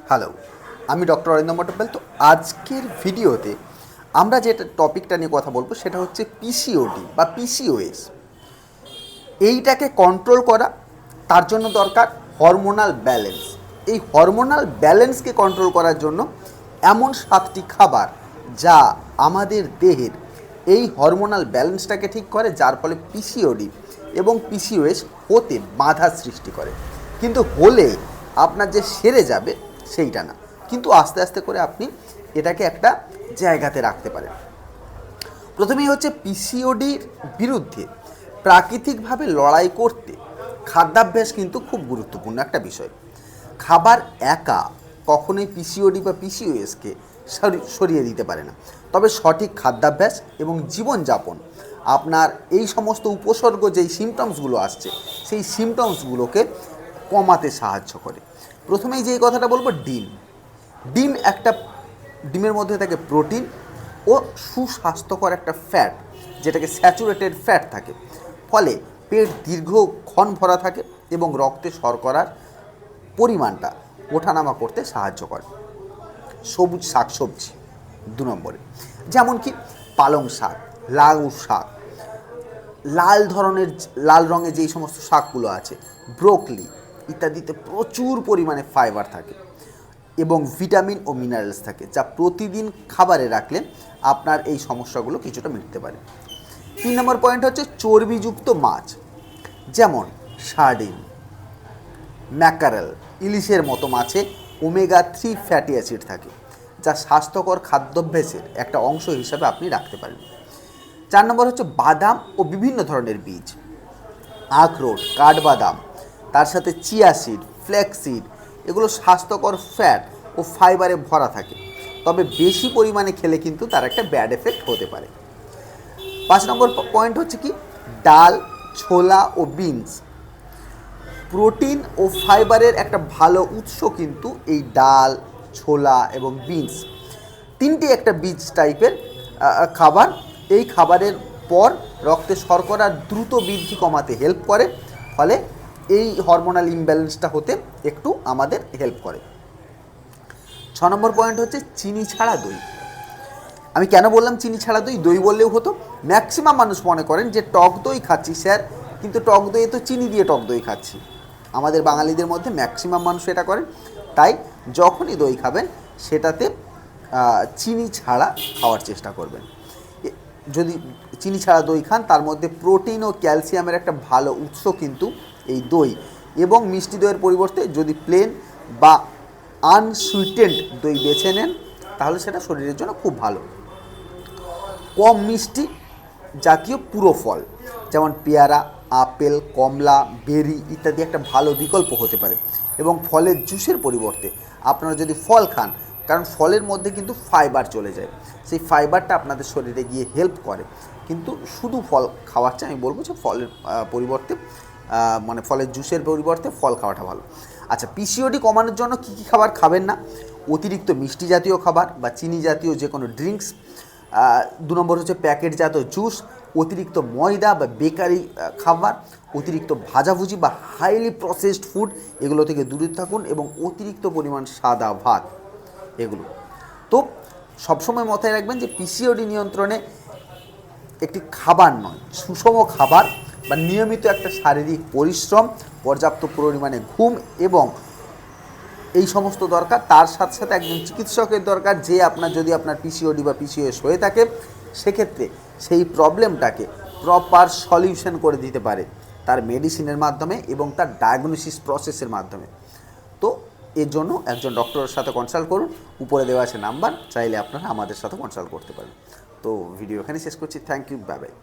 Hello, আমি doctor Arindam Batabyal. তো আজকের ভিডিওতে আমরা যে টপিকটা নিয়ে কথা বলবো সেটা হচ্ছে পিসিওডি বা পিসিওএস। এইটাকে কন্ট্রোল করা, তার জন্য দরকার হরমোনাল ব্যালেন্স। এই হরমোনাল ব্যালেন্সকে কন্ট্রোল করার জন্য এমন 7টি খাবার যা আমাদের দেহের এই হরমোনাল ব্যালেন্সটাকে ঠিক করে, যার ফলে পিসিওডি এবং পিসিওএস হতে বাধা সৃষ্টি করে। কিন্তু হলে আপনার যে সেরে যাবে সেইটা না, কিন্তু আস্তে আস্তে করে আপনি এটাকে একটা জায়গাতে রাখতে পারেন। প্রথমেই হচ্ছে পিসিওডির বিরুদ্ধে প্রাকৃতিকভাবে লড়াই করতে খাদ্যাভ্যাস কিন্তু খুব গুরুত্বপূর্ণ একটা বিষয়। খাবার একা কখনোই পিসিওডি বা পিসিওএসকে সরিয়ে দিতে পারে না, তবে সঠিক খাদ্যাভ্যাস এবং জীবনযাপন আপনার এই সমস্ত উপসর্গ যেই সিমটমসগুলো আসছে সেই সিমটমসগুলোকে কমাতে সাহায্য করে। প্রথমেই যেই কথাটা বলবো, ডিমের মধ্যে থাকে প্রোটিন ও সুস্বাস্থ্যকর একটা ফ্যাট, যেটাকে স্যাচুরেটেড ফ্যাট থাকে, ফলে পেট দীর্ঘক্ষণ ভরা থাকে এবং রক্তে শর্করার পরিমাণটা ওঠানামা করতে সাহায্য করে। সবুজ শাকসবজি 2 নম্বরে, যেমন কি পালং শাক, লাউ শাক, লাল রঙের যেই সমস্ত শাকগুলো আছে, ব্রোকলি ইত্যাদিতে প্রচুর পরিমাণে ফাইবার থাকে এবং ভিটামিন ও মিনারেলস থাকে, যা প্রতিদিন খাবারে রাখলে আপনার এই সমস্যাগুলো কিছুটা মিটতে পারে। 3 নম্বর পয়েন্ট হচ্ছে চর্বিযুক্ত মাছ, যেমন সার্ডিন, ম্যাকারেল, ইলিশের মতো মাছে ওমেগা 3 ফ্যাটি অ্যাসিড থাকে, যা স্বাস্থ্যকর খাদ্যাভ্যাসের একটা অংশ হিসাবে আপনি রাখতে পারেন। 4 নম্বর হচ্ছে বাদাম ও বিভিন্ন ধরনের বীজ, আখরোট, কাঠবাদাম, তার সাথে চিয়া সিড, ফ্ল্যাক্স সিড, এগুলো স্বাস্থ্যকর ফ্যাট ও ফাইবারে ভরা থাকে, তবে বেশি পরিমাণে খেলে কিন্তু তার একটা ব্যাড এফেক্ট হতে পারে। 5 নম্বর পয়েন্ট হচ্ছে কি ডাল, ছোলা ও বিনস। প্রোটিন ও ফাইবারের একটা ভালো উৎস কিন্তু এই ডাল, ছোলা এবং বিনস, 3টি একটা বীজ টাইপের খাবার। এই খাবারের পর রক্তে শর্করার দ্রুত বৃদ্ধি কমাতে হেল্প করে, ফলে এই হরমোনাল ইমব্যালেন্সটা হতে একটু আমাদের হেল্প করে। 6 নম্বর পয়েন্ট হচ্ছে চিনি ছাড়া দই। আমি কেন বললাম চিনি ছাড়া দই? দই বললেও হতো। ম্যাক্সিমাম মানুষ মনে করেন যে টক দই খাচ্ছি স্যার, কিন্তু টক দইয়ে তো চিনি দিয়ে টক দই খাচ্ছি। আমাদের বাঙালিদের মধ্যে ম্যাক্সিমাম মানুষ এটা করেন। তাই যখনই দই খাবেন সেটাতে চিনি ছাড়া খাওয়ার চেষ্টা করবেন। যদি চিনি ছাড়া দই খান, তার মধ্যে প্রোটিন ও ক্যালসিয়ামের একটা ভালো উৎস কিন্তু এই দই, এবং মিষ্টি দইয়ের পরিবর্তে যদি প্লেন বা আনসুইটেন্ড দই বেছে নেন তাহলে সেটা শরীরের জন্য খুব ভালো। কম মিষ্টি জাতীয় পুরো ফল, যেমন পেয়ারা, আপেল, কমলা, বেরি ইত্যাদি একটা ভালো বিকল্প হতে পারে। এবং ফলের জুসের পরিবর্তে আপনারা যদি ফল খান, কারণ ফলের মধ্যে কিন্তু ফাইবার চলে যায়, সেই ফাইবারটা আপনাদের শরীরে গিয়ে হেল্প করে। কিন্তু শুধু ফল খাওয়ার চেয়ে আমি বলবো যে ফলের পরিবর্তে মানে ফলের জুসের পরিবর্তে ফল খাওয়াটা ভালো। আচ্ছা, পিসিওডি কমানোর জন্য কী কী খাবার খাবেন না? অতিরিক্ত মিষ্টি জাতীয় খাবার বা চিনি জাতীয় যে কোনো ড্রিঙ্কস। 2 নম্বর হচ্ছে প্যাকেটজাত জুস, অতিরিক্ত ময়দা বা বেকারি খাবার, অতিরিক্ত ভাজাভুজি বা হাইলি প্রসেসড ফুড, এগুলো থেকে দূরে থাকুন, এবং অতিরিক্ত পরিমাণ সাদা ভাত, এগুলো। তো সবসময় মাথায় রাখবেন যে পিসিওডি নিয়ন্ত্রণে একটি খাবার নয়, সুষম খাবার বা নিয়মিত একটা শারীরিক পরিশ্রম, পর্যাপ্ত পরিমাণে ঘুম এবং এই সমস্ত দরকার। তার সাথে সাথে একজন চিকিৎসকের দরকার, যে যদি আপনার পিসিওডি বা পিসিওএস হয়ে থাকে সেক্ষেত্রে সেই প্রবলেমটাকে প্রপার সলিউশন করে দিতে পারে তার মেডিসিনের মাধ্যমে এবং তার ডায়াগনোসিস প্রসেসের মাধ্যমে। তো এর জন্য একজন ডক্টরের সাথে কনসাল্ট করুন। উপরে দেওয়া আছে নাম্বার, চাইলে আপনারা আমাদের সাথে কনসাল্ট করতে পারেন। তো ভিডিও এখানে শেষ করছি। Thank you, bye by.